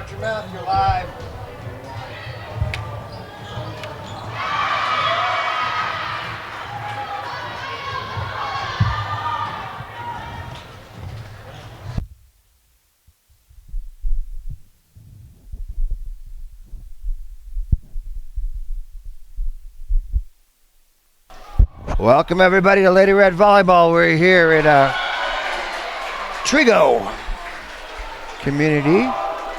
Watch your mouth, you're live. Welcome everybody to Lady Red Volleyball. We're here at Trego community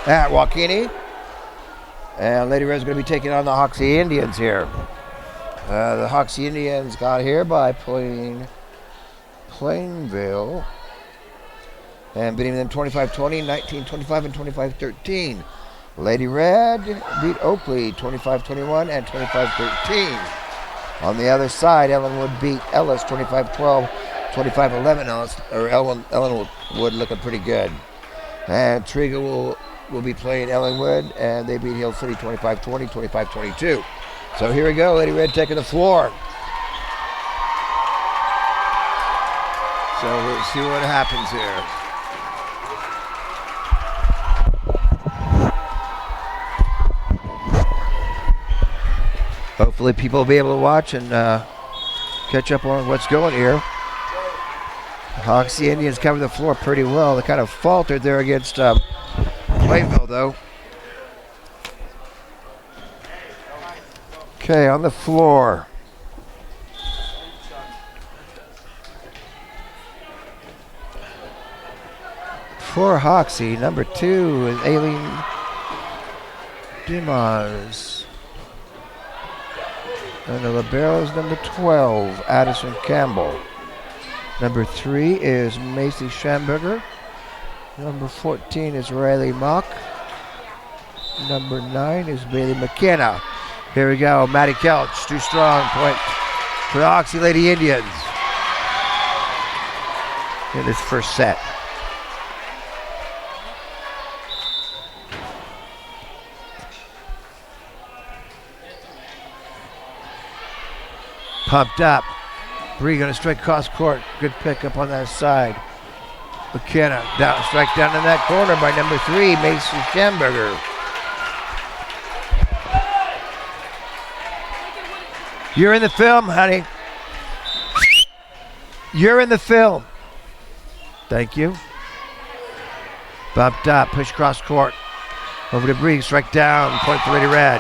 at Wakeeney. And Lady Red's going to be taking on the Hoxie Indians here. The Hoxie Indians got here by playing Plainville and beating them 25-20, 19-25, and 25-13. Lady Red beat Oakley 25-21 and 25-13. On the other side, Ellenwood beat Ellis 25-12, 25-11. Ellenwood looking pretty good. And Trego will be playing Ellenwood, and they beat Hill City 25-20, 25-22. So here we go, Lady Red taking the floor. So we'll see what happens here. Hopefully people will be able to watch and catch up on what's going here. Hoxie Indians cover the floor pretty well. They kind of faltered there against Plainville, though. Okay, on the floor. For Hoxie, number 2 is Aileen Dimas. And the libero is number 12, Addison Campbell. Number 3 is Macy Schamberger. Number 14 is Riley Mock. Number 9 is Bailey McKenna. Here we go, Maddie Kelch, too strong, point for the Hoxie Lady Indians in this first set. Pumped up. Bree going to strike cross court. Good pickup on that side. McKenna down, strike down in that corner by number 3, Macy Schamberger. You're in the film, honey. You're in the film. Thank you. Bumped up, push cross court. Over to Bree, strike down, point for Lady Red.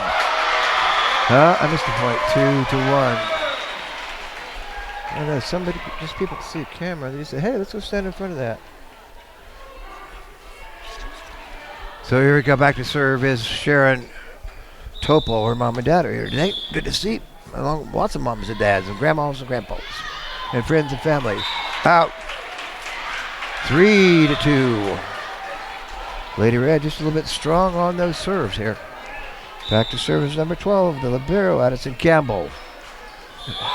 I missed the point, 2-1. I know somebody, just people see a camera, they say, hey, let's go stand in front of that. So here we go, back to serve is Sharon Topol. Her mom and dad are here today. Good to see, along lots of moms and dads and grandmas and grandpas and friends and family. Out. 3-2. Lady Red just a little bit strong on those serves here. Back to service number 12, the libero, Addison Campbell.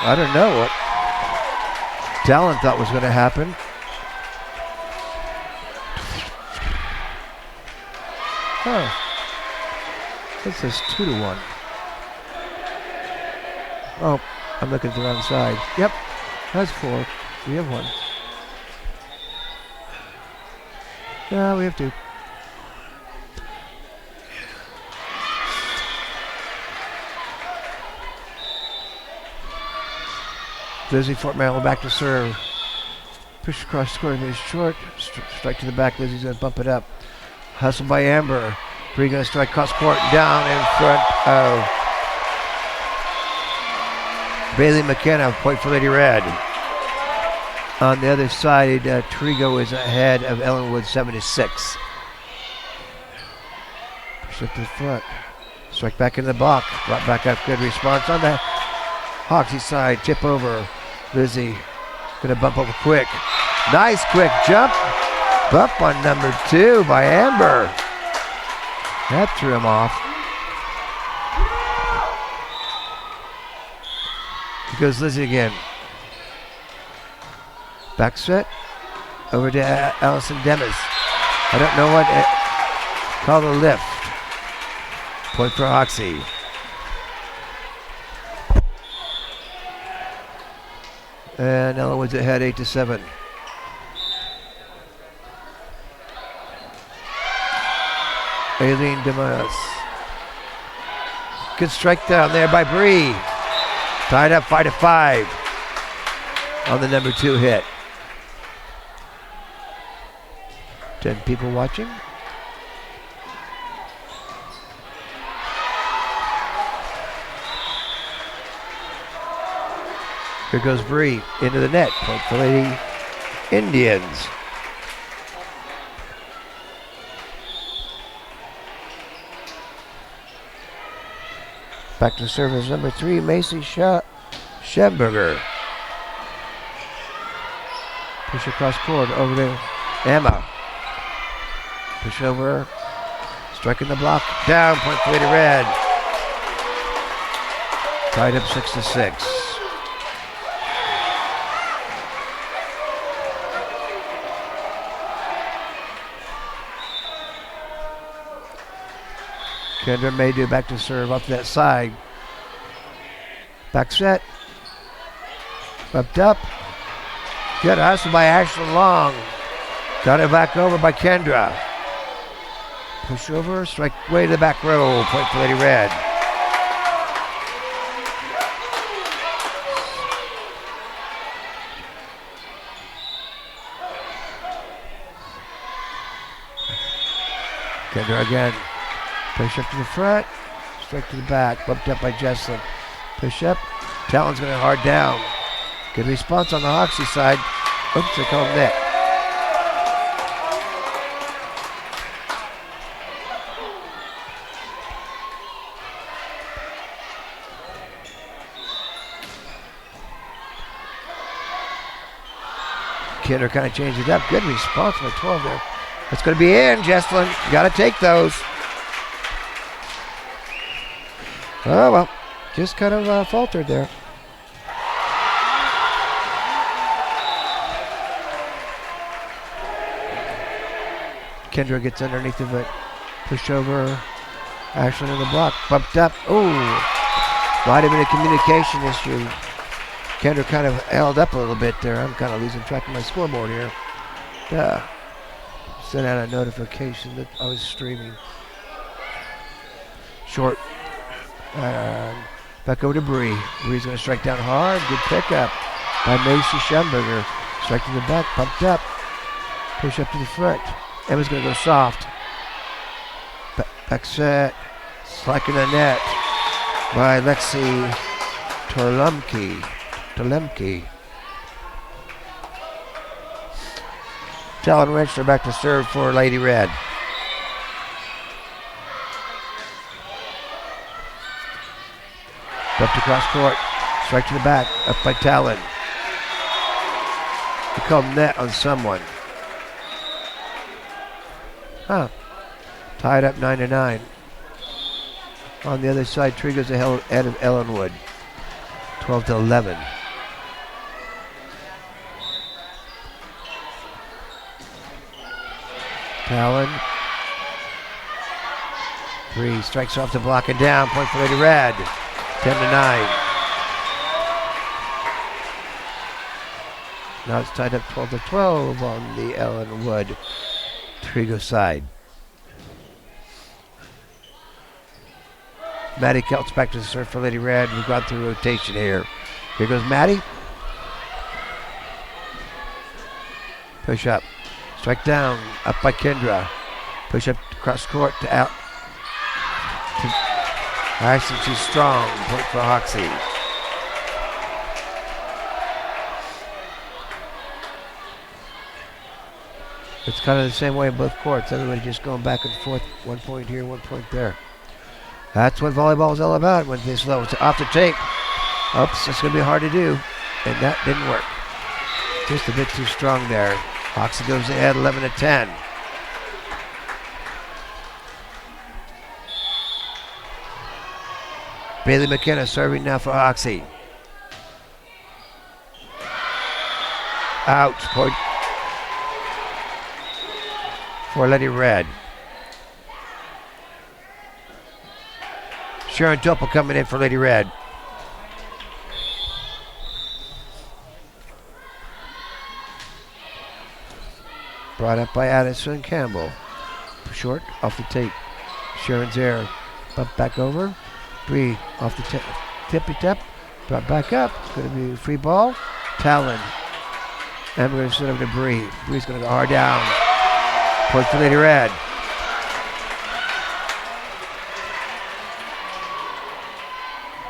I don't know what Dallin thought was going to happen. It says 2-1. Oh, I'm looking at the wrong side. Yep, that's 4. We have 1. Yeah, we have 2. Lizzie Fort Maryland back to serve. Push across score, is short. Strike to the back. Lizzie's going to bump it up. Hustle by Amber. Bree going to strike cross court down in front of Bailey McKenna. Point for Lady Red. On the other side, Trego is ahead of Ellenwood 7-6. Push up to the front. Strike back in the box. Brought back up. Good response on the Hoxie side. Tip over. Lizzie going to bump over quick. Nice quick jump. Bump on number 2 by Amber. That threw him off. Here goes Lizzie again. Back set. Over to Allison Demis. I don't know what. Called a lift. Point for Hoxie. And Ellenwood's ahead 8-7. Aileen Demas. Good strike down there by Bree. Tied up 5-5 on the number 2 hit. 10 people watching. Here goes Bree into the net. Point for Lady Indians. Back to service number 3, Macy Schemberger. Push across court over to Emma. Push over. Striking the block. Down. Point for Lady Red. Tied up 6-6. Kendra Maydew back to serve up that side. Back set. Up up. Good hustle by Ashley Long. Got it back over by Kendra. Push over, strike way to the back row. Point for Lady Red. Kendra again. Push up to the front, strike to the back, bumped up by Jesslyn. Push up, Talon's going to hard down. Good response on the Hoxie side. Oops, they called net. Kidder kind of changed it up. Good response by 12 there. That's going to be in, Jesslyn. You got to take those. Oh, well, just kind of faltered there. Kendra gets underneath of it. Push over. Ashley in the block. Bumped up. Ooh. Might have been a communication issue. Kendra kind of held up a little bit there. I'm kind of losing track of my scoreboard here. Sent out a notification that I was streaming. Short. Back over to Bree. Bree's going to strike down hard. Good pickup by Macy Schemberger. Strike to the back, pumped up. Push up to the front. Emma's going to go soft. Back set. Slacking the net by Lexi Torlemke. Talon Wrenchler back to serve for Lady Red. Left across court. Strike to the back. Up by Talon. He called net on someone. Tied up 9-9. On the other side, Trego's ahead of Ellenwood. 12-11. Talon. Bree strikes off the block and down. Point for Lady Red. 10-9. Now it's tied up 12-12 on the Ellenwood Trego side. Maddie Kelt's back to the serve for Lady Red. We've gone through rotation here. Here goes Maddie. Push up. Strike down. Up by Kendra. Push up across court to out. Actually, she's strong. Point for Hoxie. It's kind of the same way in both courts. Everybody just going back and forth. 1 point here, 1 point there. That's what volleyball is all about when this low. It's off the tape. Oops, it's going to be hard to do. And that didn't work. Just a bit too strong there. Hoxie goes ahead 11-10. Bailey McKenna serving now for Hoxie. Out. Point for Lady Red. Sharon Topel coming in for Lady Red. Brought up by Addison Campbell. Short off the tape. Sharon's there. Bump back over. Bree off the tippy tip. Brought back up. It's going to be a free ball. Talon. And we're going to send over to Bree. Bree's going to go hard down. Point for Lady Red.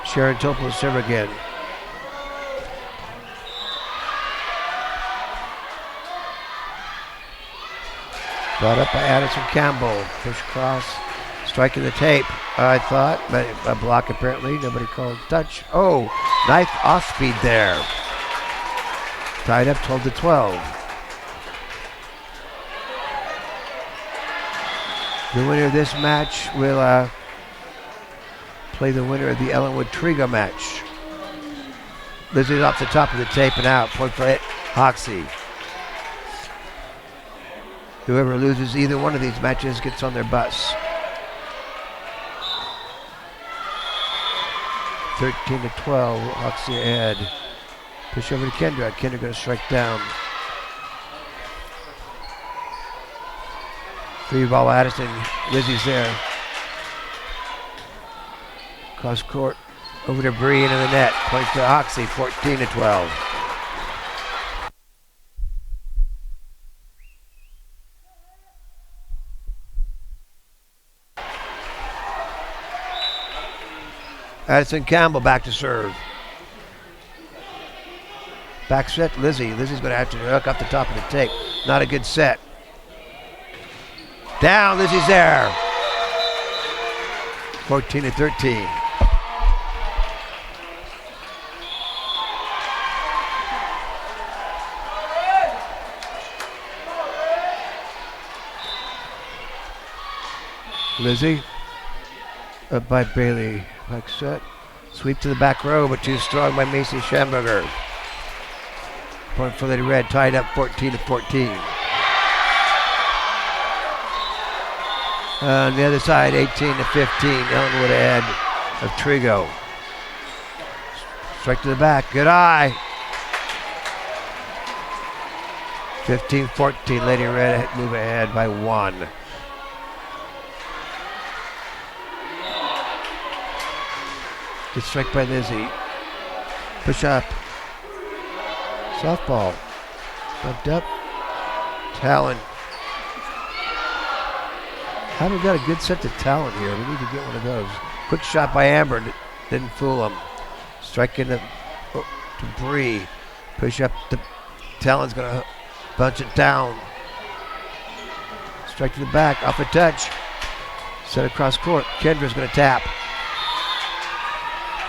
Sharon Topol serve again. Brought up by Addison Campbell. Push across. Striking the tape, I thought, but a block apparently. Nobody called touch. Oh, nice off speed there. Tied up 12-12. The winner of this match will play the winner of the Ellenwood Trego match. Lizzie's off the top of the tape and out. Point for it, Hoxie. Whoever loses either one of these matches gets on their bus. 13-12, Hoxie ahead. Push over to Kendra. Kendra going to strike down. Free ball, Addison. Lizzie's there. Cross court. Over to Bree into the net. Point to Hoxie, 14-12. Addison Campbell back to serve. Back set, Lizzie. Lizzie's going to have to hook up the top of the tape. Not a good set. Down, Lizzie's there. 14-13. Lizzie. Up by Bailey. Back set. Sweep to the back row, but too strong by Macy Schamberger. Point for Lady Red, tied up 14-14. On the other side, 18-15. Ellenwood ahead of Trego. Strike to the back. Good eye. 15-14. Lady Red move ahead by 1. Good strike by Lizzie. Push up. Softball. Bumped up. Talon. Haven't got a good set to Talon here. We need to get one of those. Quick shot by Amber. Didn't fool him. Strike into to Bree. Push up. Talon's going to bunch it down. Strike to the back. Off a touch. Set across court. Kendra's going to tap.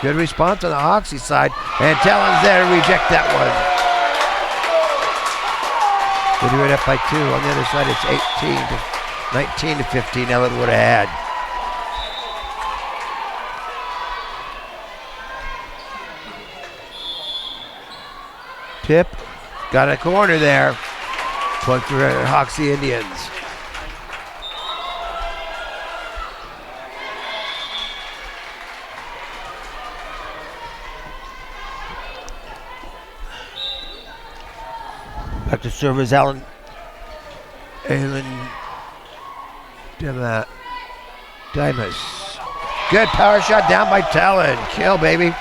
Good response on the Hoxie side. And Talon's there to reject that one. They do it up by 2. On the other side, it's 19-15. Ellenwood ahead. Tip. Got a corner there. Point for Hoxie Indians. Back to serve is Alan Dimas. Good power shot down by Talon. Kill, baby.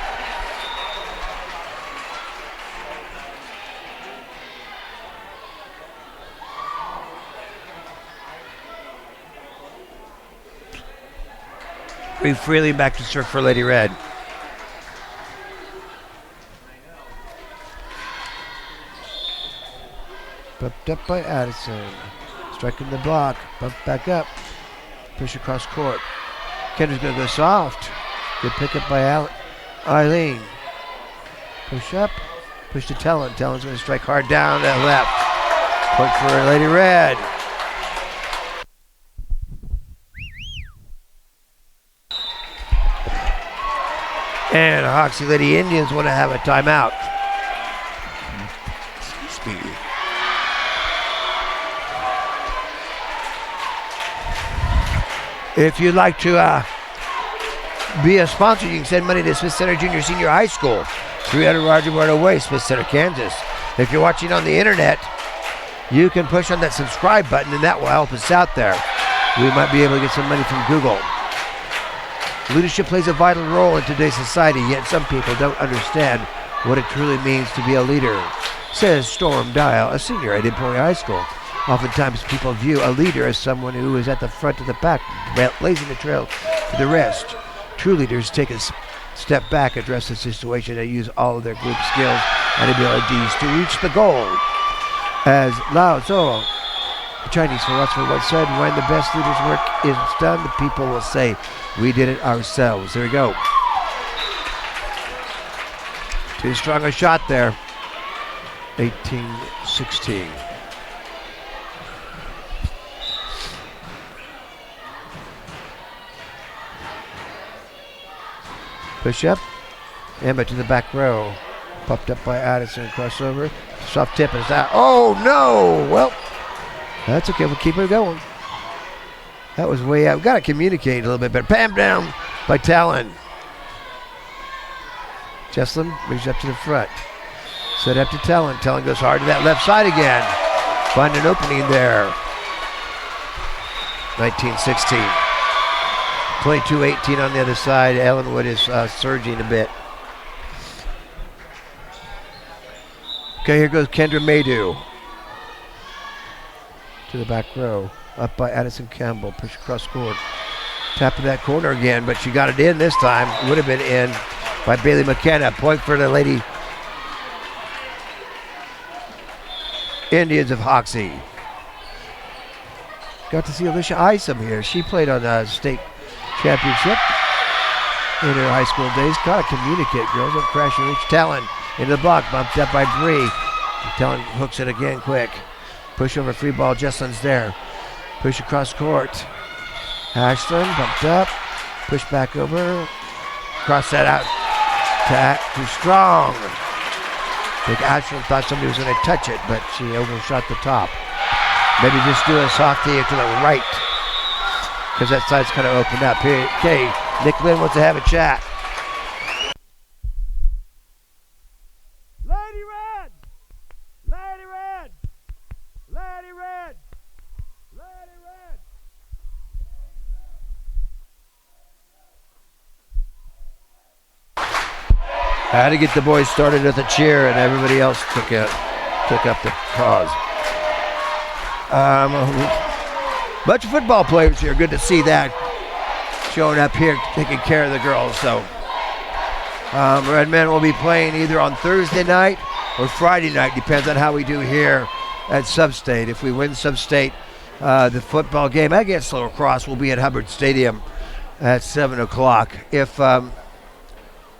Bree Freely back to serve for Lady Red. Bumped up by Addison. Striking the block. Bump back up. Push across court. Kendra's going to go soft. Good pickup by Eileen. Push up. Push to Talon. Talon's going to strike hard down to left. Point for Lady Red. And Hoxie Lady Indians want to have a timeout. Excuse me. If you'd like to be a sponsor, you can send money to Smith Center Junior Senior High School, 300 Roger Barta Way, Smith Center, Kansas. If you're watching on the internet, you can push on that subscribe button, and that will help us out there. we might be able to get some money from Google. Leadership plays a vital role in today's society, yet some people don't understand what it truly means to be a leader, says Storm Dial, a senior at Employee High School. Oftentimes people view a leader as someone who is at the front of the pack, blazing the trail for the rest. True leaders take a step back, address the situation, and use all of their group skills and abilities to reach the goal. As Lao Tzu, the Chinese philosopher, once said, when the best leader's work is done, the people will say, we did it ourselves. There we go. Too strong a shot there. 18-16. Push up. Emma to the back row. Popped up by Addison. Crossover. Soft tip is out. Oh, no. Well, that's okay. We'll keep it going. That was way out. We've got to communicate a little bit better. Pam down by Talon. Jesslyn moves up to the front. Set up to Talon. Talon goes hard to that left side again. Find an opening there. 19-16. 22-18 on the other side. Ellenwood is surging a bit. Okay, here goes Kendra Maydew. To the back row. Up by Addison Campbell. Push across court. Tap in that corner again, but she got it in this time. It would have been in by Bailey McKenna. Point for the Lady Indians of Hoxie. Got to see Alicia Isom here. She played on the state championship in her high school days. Gotta communicate, girls. Don't crash and reach. Talon into the block. Bumped up by Bree. Talon hooks it again quick. Push over free ball. Jesslyn's there. Push across court. Ashland bumped up. Push back over. Cross that out. Too strong. I think Ashland thought somebody was going to touch it, but she overshot the top. Maybe just do a softie to the right, because that side's kind of opened up. Here, okay, Nick Lynn wants to have a chat. Lady Red! Lady Red! Lady Red! Lady Red! I had to get the boys started with a cheer, and everybody else took up the cause. Bunch of football players here. Good to see that showing up here, taking care of the girls. So Red Men will be playing either on Thursday night or Friday night. Depends on how we do here at Substate. If we win Substate, the football game against Slower Cross will be at Hubbard Stadium at 7 o'clock. If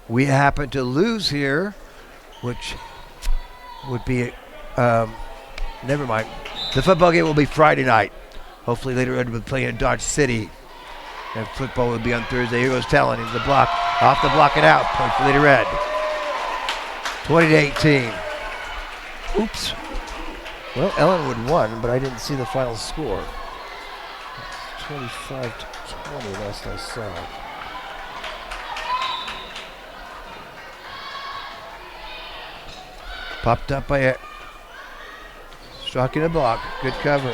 we happen to lose here, which would be, never mind. The football game will be Friday night. Hopefully later on we'll be playing in Dodge City. And football will be on Thursday. Here goes Talon into the block. Off the block and out. Point for Lady Red. 20-18. Oops. Well, Ellenwood won, but I didn't see the final score. 25-20 last I saw. Popped up by it. Struck in a block. Good cover.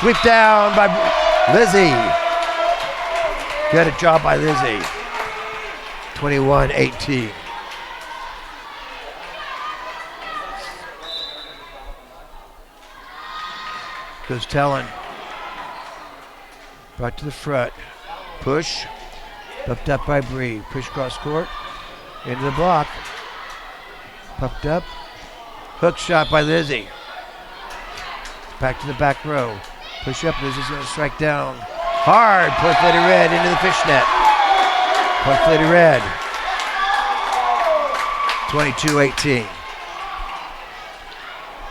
Sweep down by Lizzie. Good job by Lizzie. 21-18. Goes Talon. Brought to the front. Push. Bumped up by Bree. Push cross court. Into the block. Pumped up. Hook shot by Lizzie. Back to the back row. Push up. Lizzie's going to strike down. Hard. Point Lady Red into the fishnet. Point Lady Red. 22-18.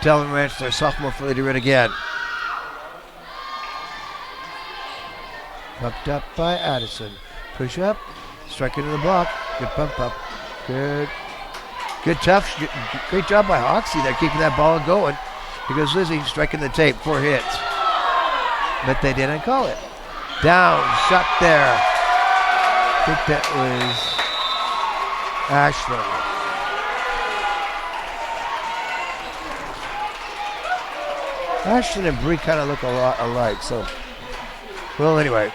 Talon Ranch, their sophomore for Lady Red again. Pumped up by Addison. Push up. Strike into the block. Good pump up. Good tough. Great job by Hoxie there, keeping that ball going. Here goes Lizzie, striking the tape. 4 hits. But they didn't call it. Down, shot there. I think that was Ashland. Ashland and Bree kind of look a lot alike, so Well, anyway.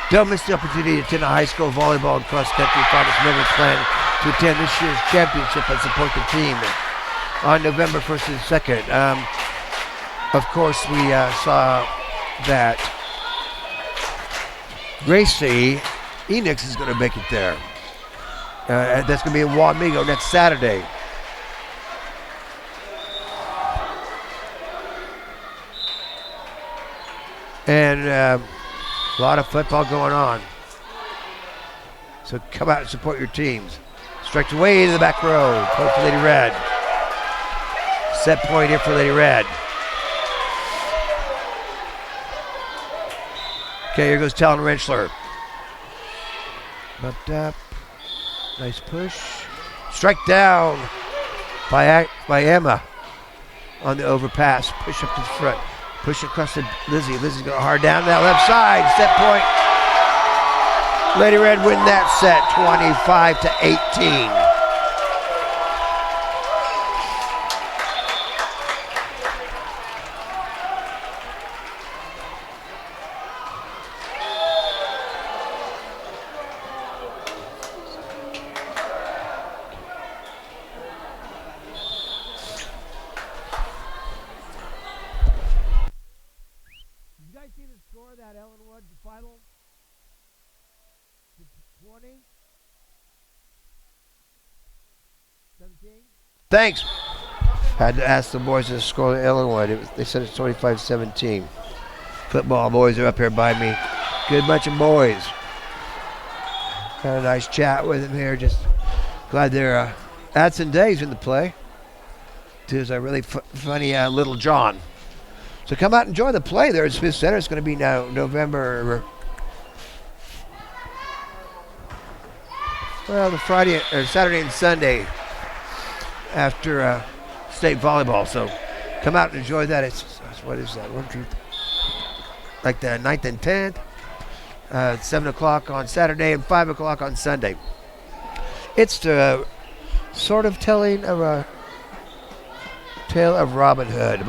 Don't miss the opportunity to attend a high school volleyball and cross-country finals members plan to attend this year's championship and support the team on November 1st and 2nd. Of course, we saw that Gracie Enix is going to make it there. That's going to be in Wamego next Saturday. And a lot of football going on. So come out and support your teams. Strikes away to the back row. Point for Lady Red. Set point here for Lady Red. Okay, here goes Talon Rentschler. Bumped up. Nice push. Strike down by Emma on the overpass. Push up to the front. Push across to Lizzie. Lizzie's going hard down that left side. Set point. Lady Red win that set 25-18. That Ellenwood final 20 17. Thanks. Had to ask the boys to score Ellenwood. They said it's 25-17. Football boys are up here by me. Good bunch of boys. Had a nice chat with them here. Just glad they're Adson Day's in the play. There's a really funny little John. So come out and enjoy the play there at Smith Center. It's going to be now November, well, the Friday or Saturday and Sunday after state volleyball. So come out and enjoy that. It's what is that? 1, 2, like the 9th and 10th, 7 o'clock on Saturday and 5 o'clock on Sunday. It's the sort of telling of a tale of Robin Hood.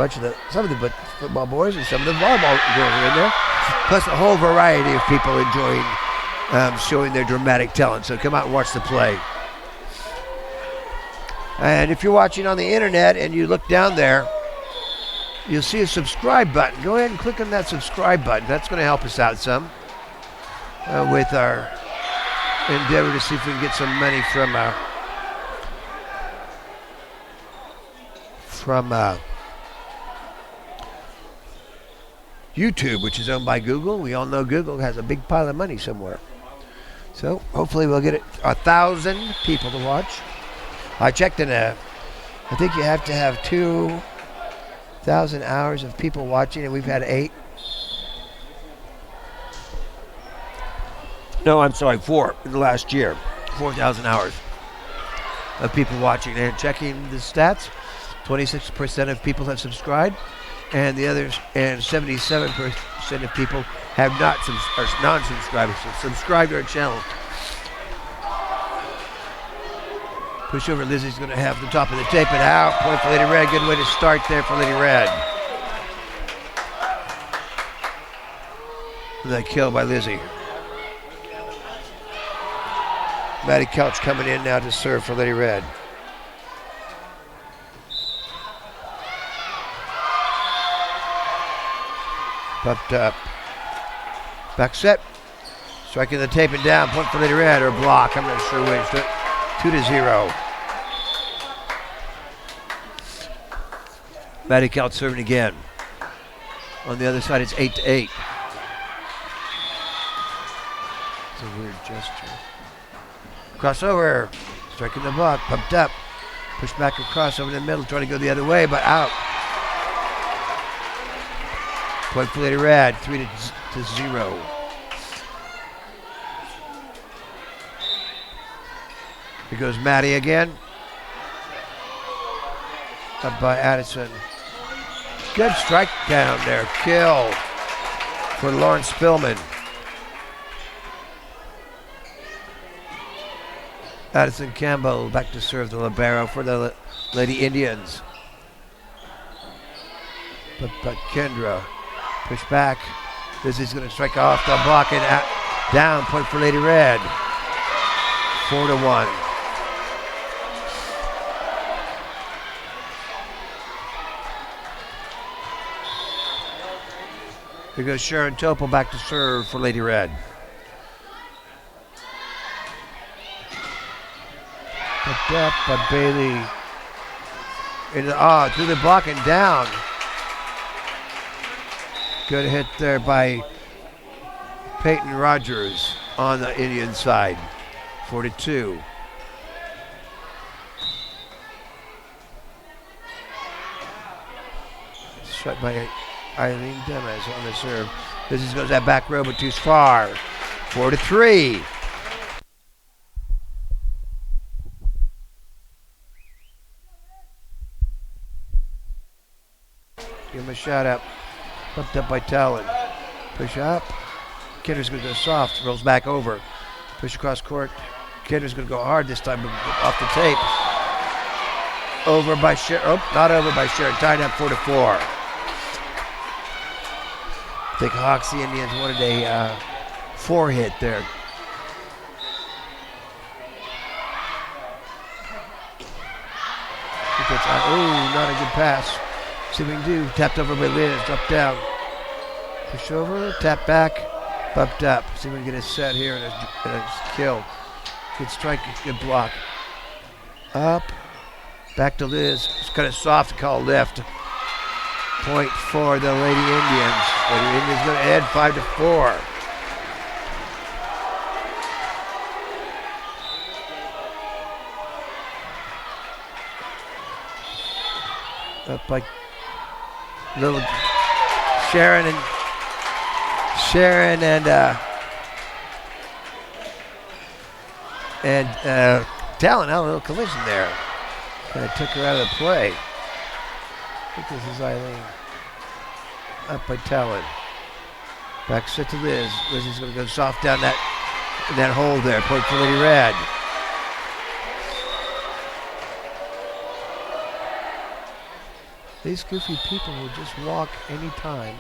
Some of the football boys and some of the volleyball girls are in there, plus a whole variety of people enjoying showing their dramatic talent. So come out and watch the play. And if you're watching on the internet and you look down there, you'll see a subscribe button. Go ahead and click on that subscribe button. That's going to help us out some with our endeavor to see if we can get some money from YouTube, which is owned by Google. We all know Google has a big pile of money somewhere. So hopefully we'll get 1,000 people to watch. I checked I think you have to have 2,000 hours of people watching, and we've had 8. No, I'm sorry, 4 in the last year. 4,000 hours of people watching. And checking the stats, 26% of people have subscribed, and the others, and 77% of people have not are non-subscribers. So subscribe to our channel. Push over. Lizzie's going to have the top of the tape and out. Point for Lady Red. Good way to start there for Lady Red. And that kill by Lizzie. Maddie Couch coming in now to serve for Lady Red. Pumped up. Back set. Striking the tape and down. Point for Lady Red or block. I'm not sure which. 2-0. Maddie Couch serving again. On the other side, it's 8-8. It's a weird gesture. Crossover. Striking the block. Pumped up. Push back across over the middle. Trying to go the other way, but out. Point for Lady Red, 3-0. Here goes Maddie again. Up by Addison. Good strike down there. Kill for Lawrence Spillman. Addison Campbell back to serve the libero for the Lady Indians. But Kendra, push back. Lizzie's going to strike off the block and down. Point for Lady Red. 4-1. Here goes Sharon Topol back to serve for Lady Red. Picked up by Bailey. Through the block and down. Good hit there by Peyton Rogers on the Indian side. 4-2. Shot by Eileen Demes on the serve. This goes that back row, but too far. 4-3. Give him a shot up. Bumped up by Talon. Push up. Kendra's going to go soft. Rolls back over. Push across court. Kendra's going to go hard this time off the tape. Over by Sharon. Oh, not over by Sharon. Tied up 4-4. I think Hoxie Indians wanted a 4 hit there. Not a good pass. See what we can do. Tapped over by Liz. Dropped down. Push over. Tap back. Bumped up. See if we can get a set here and a kill. Good strike. Good block. Up. Back to Liz. It's kind of soft. Call left. Point for the Lady Indians. Lady Indians going to add 5-4. Up by little Sharon and Talon had a little collision there. Kind of took her out of the play. I think this is Eileen. Up by Talon. Back set to Liz. Liz is going to go soft down that hole there. Point for Lady Red. These goofy people will just walk anytime.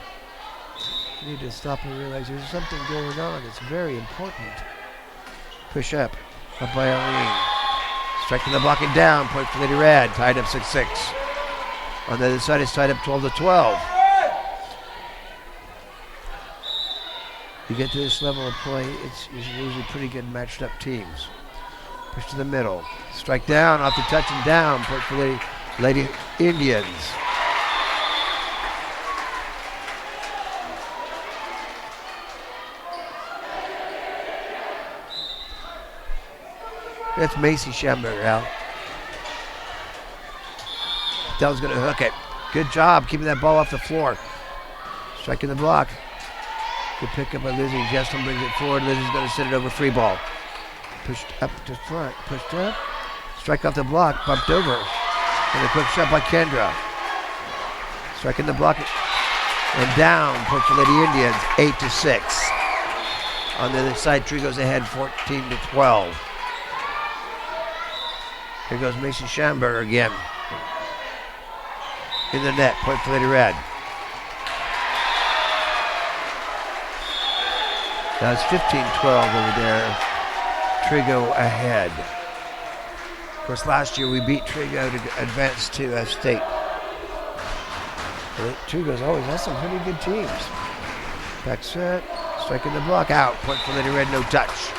You need to stop and realize there's something going on. It's very important. Push up by Eileen. Striking the block and down. Point for Lady Red. Tied up 6-6. On the other side, it's tied up 12-12. You get to this level of play, it's usually pretty good matched up teams. Push to the middle. Strike down off the touch and down. Point for Lady Indians. That's Macy Schamberger, Al. Dell's going to hook it. Good job keeping that ball off the floor. Striking the block. Good pick up by Lizzie. Jesselyn brings it forward. Lizzie's going to send it over free ball. Pushed up to front. Pushed up. Strike off the block. Bumped over. And a quick shot by Kendra. Striking the block. And down. Point for Lady Indians. 8-6. On the other side, Trego's ahead 14-12. Here goes Mason Schamberger again. In the net, point for Lady Red. Now it's 15-12 over there. Trego ahead. Of course, last year we beat Trego to advance to state. Trego's always has some pretty good teams. Back set, striking the block out. Point for Lady Red, no touch.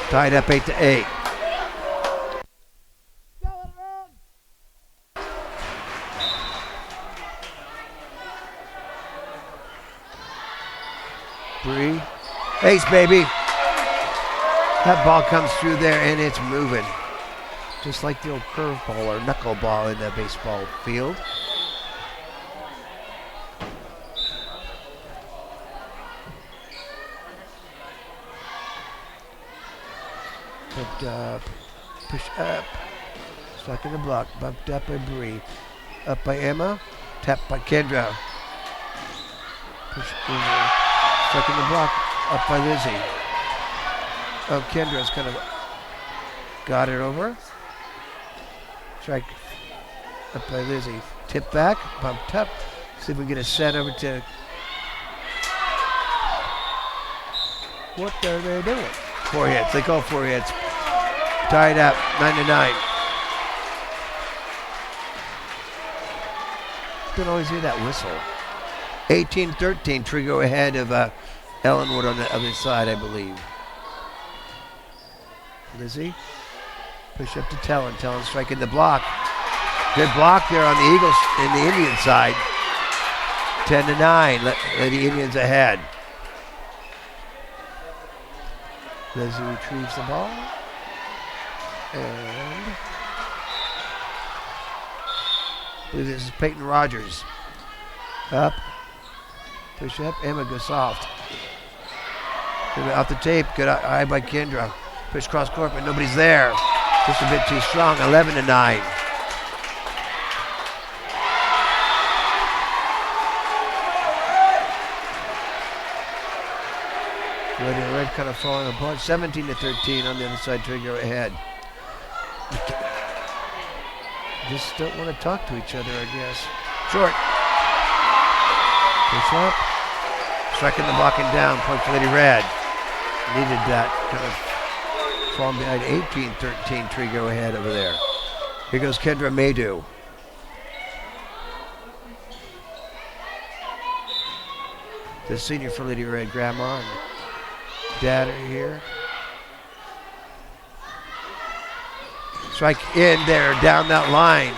Tied up 8-8. Bree. Ace, baby. That ball comes through there and it's moving. Just like the old curveball or knuckleball in the baseball field. Bumped up. Push up. Stuck in the block. Bumped up by Bree. Up by Emma. Tapped by Kendra. Push over. Stuck in the block, up by Lizzie. Oh, Kendra's kind of Got it over. Strike up by Lizzie. Tip back, bumped up. See if we can get a set over to. What are they doing? 4 hits. They call 4 hits. Tied up, 9-9. Don't always hear that whistle. 18-13. Trego ahead of Ellenwood on the other side, I believe. Lizzie. Push up to Tellin. Tellin striking the block. Good block there on the Eagles in the Indian side. 10-9. Lady Indians ahead. Lizzie retrieves the ball. And I believe this is Peyton Rogers. Up. Push up. Emma goes soft. Off the tape. Good eye by Kendra. Push cross court, but nobody's there. Just a bit too strong. 11-9. Lady Red kind of falling apart. 17-13 on the other side. Trigger ahead. Just don't want to talk to each other, I guess. Short. Push up. Striking the blocking down. Point for Lady Red. Needed that. Kind of falling behind. 18-13. Trigger ahead over there. Here goes Kendra Maydew. The senior for Lady Red. Grandma and Dad are here. Strike in there, down that line.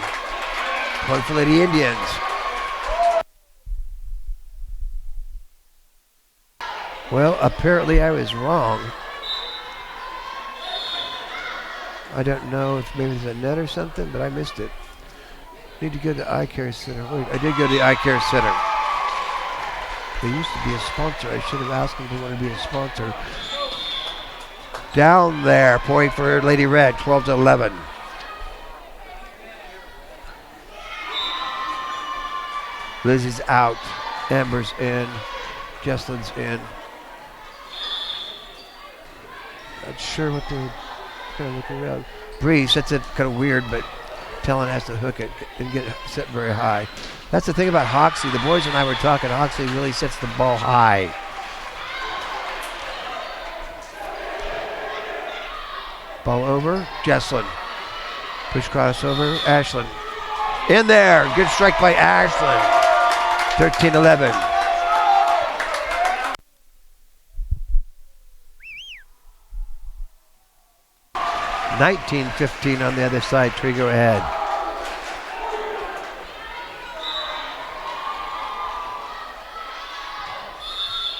Point for Lady Indians. Well, apparently I was wrong. I don't know if maybe there's a net or something, but I missed it. Need to go to the Eye Care Center. Wait, I did go to the Eye Care Center. They used to be a sponsor. I should have asked them if they want to be a sponsor. Down there, point for Lady Red, 12-11. Lizzie's out. Amber's in. Jesslyn's in. Not sure what they're kind of looking around. Bree sets it kind of weird, but Tellin has to hook it and get it set very high. That's the thing about Hoxie. The boys and I were talking. Hoxie really sets the ball high. Ball over. Jesslyn. Push crossover. Ashlyn. In there. Good strike by Ashlyn. 13-11. $19-15 on the other side. Trego ahead.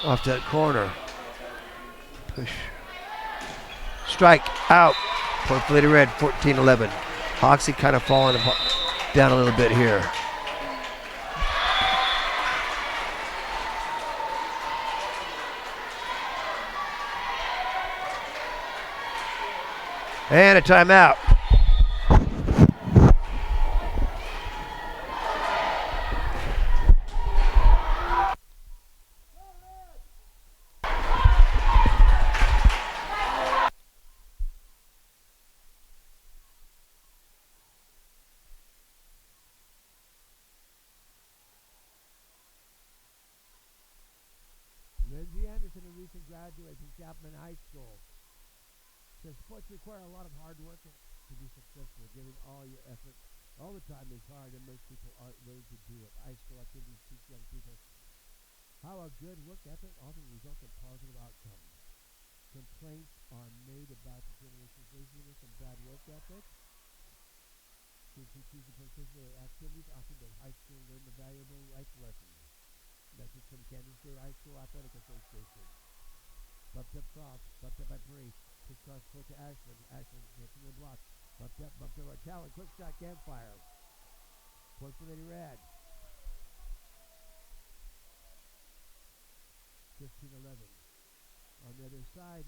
Off that corner. Push. Strike. Out. Point for Lady Red. 14-11. Hoxie kind of falling down a little bit here. And a timeout. Lindsay Anderson, a recent graduate from Chapman High School, says sports require a lot of hard work to be successful. Giving all your effort all the time is hard, and most people aren't willing to do it. High school activities teach young people how a good work ethic often results in positive outcomes. Complaints are made about the generation's laziness and bad work ethic. Kids who choose to participate in activities often go to high school and learn the valuable life lessons. Message from Kansas State High School Athletic Association. Bumped up cross, bumped up by Bree. Push cross court to Ashlyn. Ashlyn gets in the block. Bumped up by Talon. Quick shot, campfire. Point for Lady Red. 15-11. On the other side,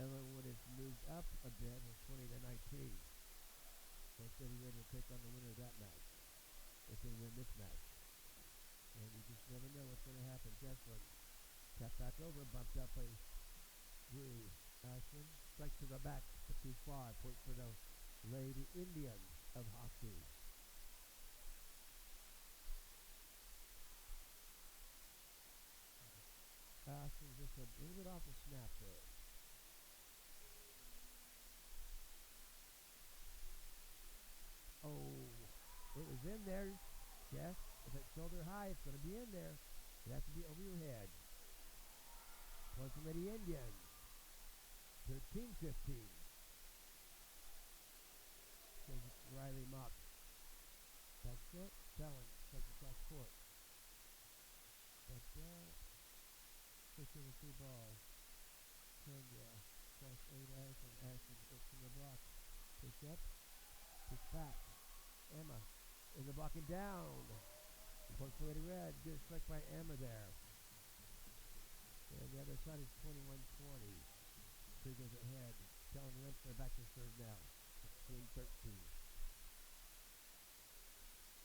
Ellenwood has moved up a bit. It's 20-19. Of course, Lady Red will take on the winner of that match if they win this match. And you just never know what's going to happen. Jesslyn tap back over, bumped up by Bree. Ashlyn strike to the back, but too far. Point for the Lady Indians of Hoxie. Ashton just a little bit off the snap there. Oh, it was in there. Yes, if it's shoulder high, it's going to be in there. It has to be over your head. Point for Lady Indians. 13-15. Riley Mock. Back foot, challenge, strike across court. But switch over 3 ball. Kendra, cross 8 Ashland. Ashland from the block. Push up, push back. Emma in the block and down. Point for Lady Red. Good strike by Emma there. And the other side is 21-20. Trego's ahead. Challenge Lempner back to serve now. 16-13.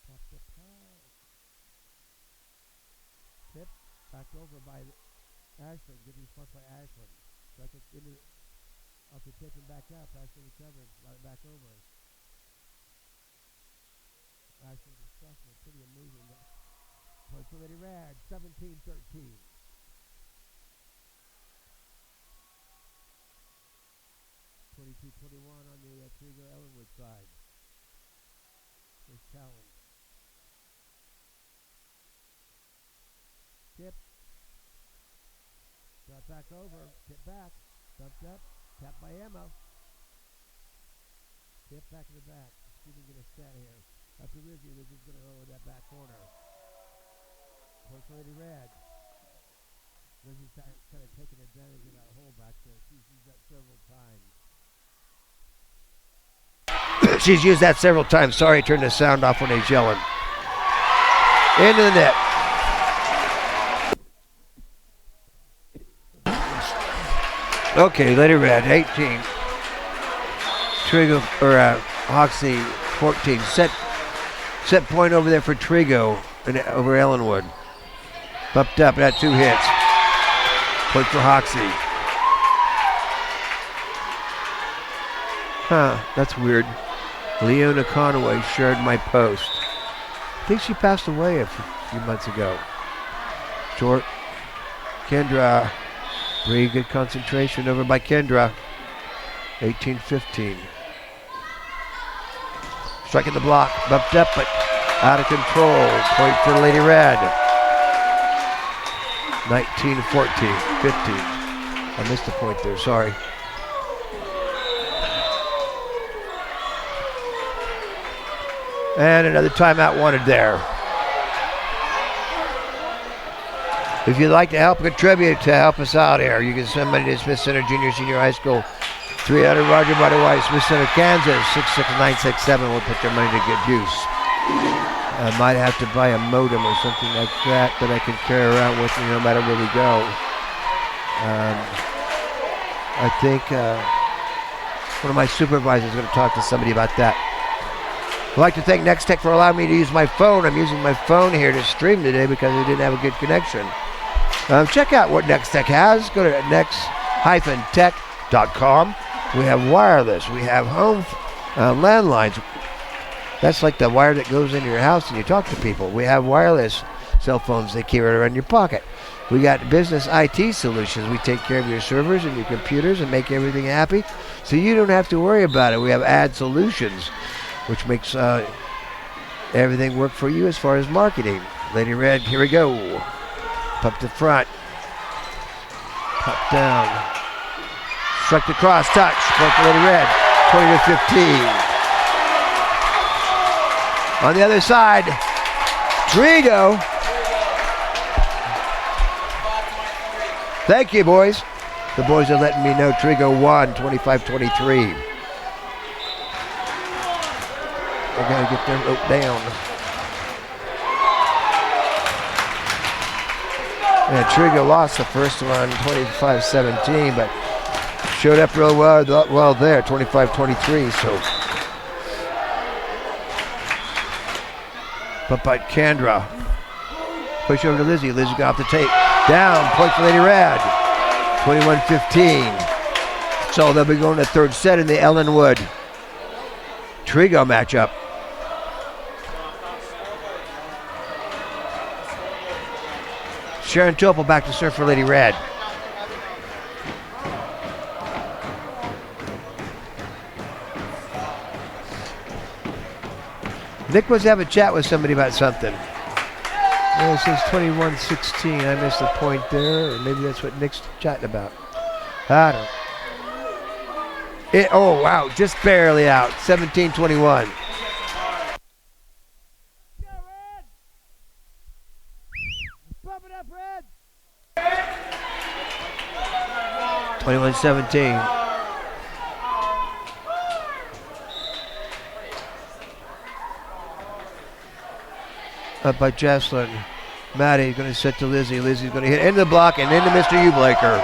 Popped up high. Tip back over by Ashland. Good response by Ashland. Strike it into off the tip and back up. Ashland recovers. Brought it back over. Ashland's a sophomore. Pretty amazing. Point for Lady Rad. 17-13. 22-21 on the Trego Ellenwood side. First challenge. Tip. Brought back over. Tip back. Dumped up. Tap by Emma. Tip back in the back. See if we can get a set here. Up to Lizzie. Lizzie's going to go with that back corner. Point for Lady Red. Lizzie's kind of taking advantage of that hole back there. She's used that several times. She's used that several times. Sorry, turn the sound off when he's yelling. Into the net. Okay, Lady Red, 18. Trego, or Hoxie, 14. Set point over there for Trego over Ellenwood. Bumped up, got 2 hits. Point for Hoxie. Huh, that's weird. Leona Conaway shared my post. I think she passed away a few months ago. Short. Kendra. Pretty good concentration over by Kendra. 18-15. Striking the block. Bumped up, but out of control. Point for Lady Red. 19-14. 15. I missed the point there. Sorry. And another timeout wanted there. If you'd like to help contribute to help us out here, you can send money to Smith Center Junior Senior High School, 300 Roger Barta Way, Smith Center, Kansas, 66967. We'll put their money to good use. I might have to buy a modem or something like that I can carry around with me no matter where we go. I think one of my supervisors is going to talk to somebody about that. I'd like to thank Next Tech for allowing me to use my phone. I'm using my phone here to stream today because I didn't have a good connection. Check out what Next Tech has. Go to next-tech.com. We have wireless. We have home landlines. That's like the wire that goes into your house and you talk to people. We have wireless cell phones that keep it around your pocket. We got business IT solutions. We take care of your servers and your computers and make everything happy, so you don't have to worry about it. We have ad solutions, which makes everything work for you as far as marketing. Lady Red, here we go. Pump to front. Pop down. Struck the cross, touch. Point for Lady Red, 20-15. On the other side, Trego. Thank you, boys. The boys are letting me know Trego won, 25-23. I gotta get their rope down. Yeah, Trego lost the first one, 25-17, but showed up real well there, 25-23. So, but by Kendra, push over to Lizzie. Lizzie got off the tape. Down, point for Lady Rad. 21-15. So they'll be going to third set in the Ellenwood Trego matchup. Sharon Topol back to serve for Lady Red. Nick was having a chat with somebody about something. Well, it says 21-16. I missed the point there, or maybe that's what Nick's chatting about. I don't know. Oh, wow, just barely out. 17-21. Bump it up, Red. 21-17. Up by Jesslyn. Maddie's going to set to Lizzie. Lizzie's going to hit into the block and into Mr. Ublaker.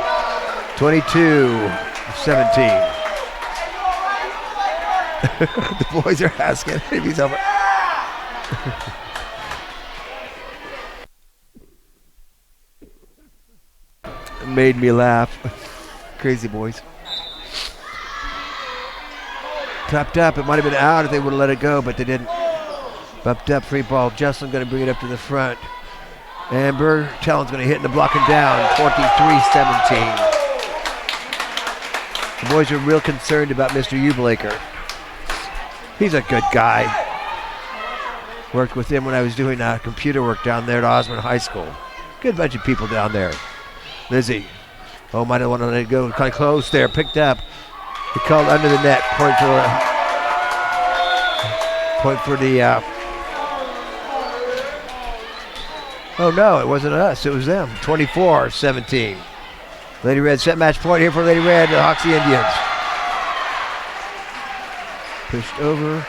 22-17. The boys are asking if he's over. Made me laugh. Crazy boys. Tapped up. It might have been out if they would have let it go, but they didn't. Bumped up, free ball. Jesslyn going to bring it up to the front. Amber, Talon's going to hit in the block and down. 23-17. The boys are real concerned about Mr. Ublaker. He's a good guy. Worked with him when I was doing computer work down there at Osmond High School. Good bunch of people down there. Lizzie. Oh, might have wanted to let it go. Kind of close there. Picked up. He called under the net. Point for the oh no, it wasn't us, it was them. 24-17. Lady Red set match point here for Lady Red, the Hoxie Indians. Pushed over,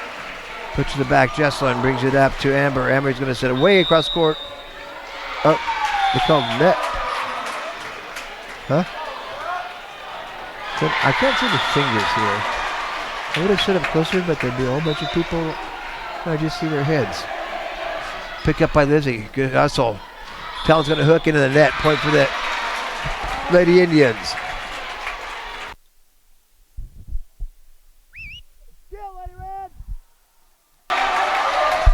put to the back. Jesslyn brings it up to Amber. Amber's going to set it way across court. Oh, they called net. Huh? I can't see the fingers here. I would have set up closer, but there'd be a whole bunch of people. I just see their heads. Pick up by Lizzie. Good hustle. Talon's going to hook into the net. Point for the Lady Indians. Still, Lady Red.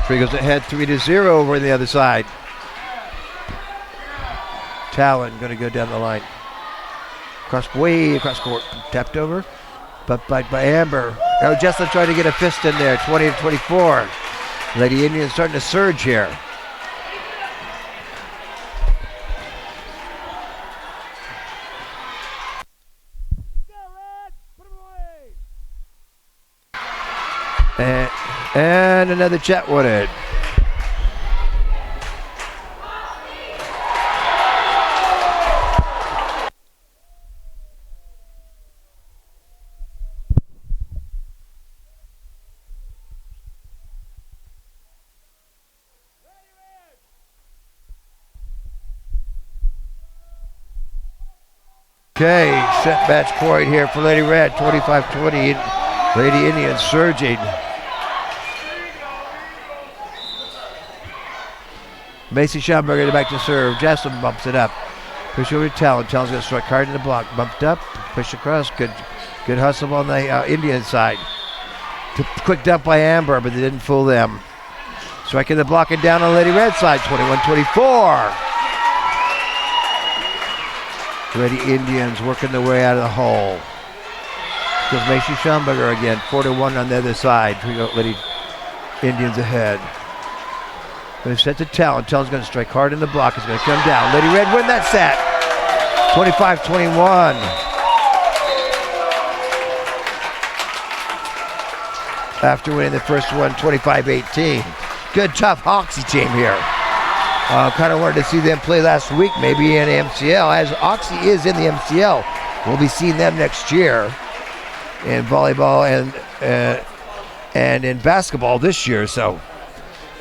Trego's ahead 3-0 over on the other side. Talon going to go down the line. Way across court. Tapped over. But by Amber. Now Jesslyn trying to get a fist in there. 20-24. Lady Indians starting to surge here. Go, Red. Put him away. And another Chetwooded. Okay, set match point here for Lady Red, 25-20. Lady Indians surging. Macy Schomburger back to serve. Jesslyn bumps it up. Push over to Talon. Talon's going to strike hard in the block. Bumped up, push across. Good hustle on the Indian side. Quick dump by Amber, but they didn't fool them. Striking the block and down on Lady Red side, 21-24. Lady Indians working their way out of the hole. Goes Macy Schomburger again, 4-1 on the other side. We got Lady Indians ahead. Going to set to Talon. Talon's going to strike hard in the block. It's going to come down. Lady Red win that set. 25-21. After winning the first one, 25-18. Good, tough Hoxie team here. Kind of wanted to see them play last week, maybe in MCL, as Hoxie is in the MCL. We'll be seeing them next year in volleyball and in basketball this year. So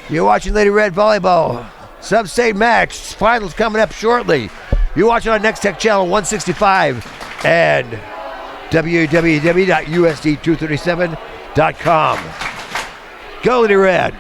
you're watching Lady Red Volleyball Sub-State match. Finals coming up shortly. You're watching on Next Tech Channel 165 and www.usd237.com. Go Lady Red.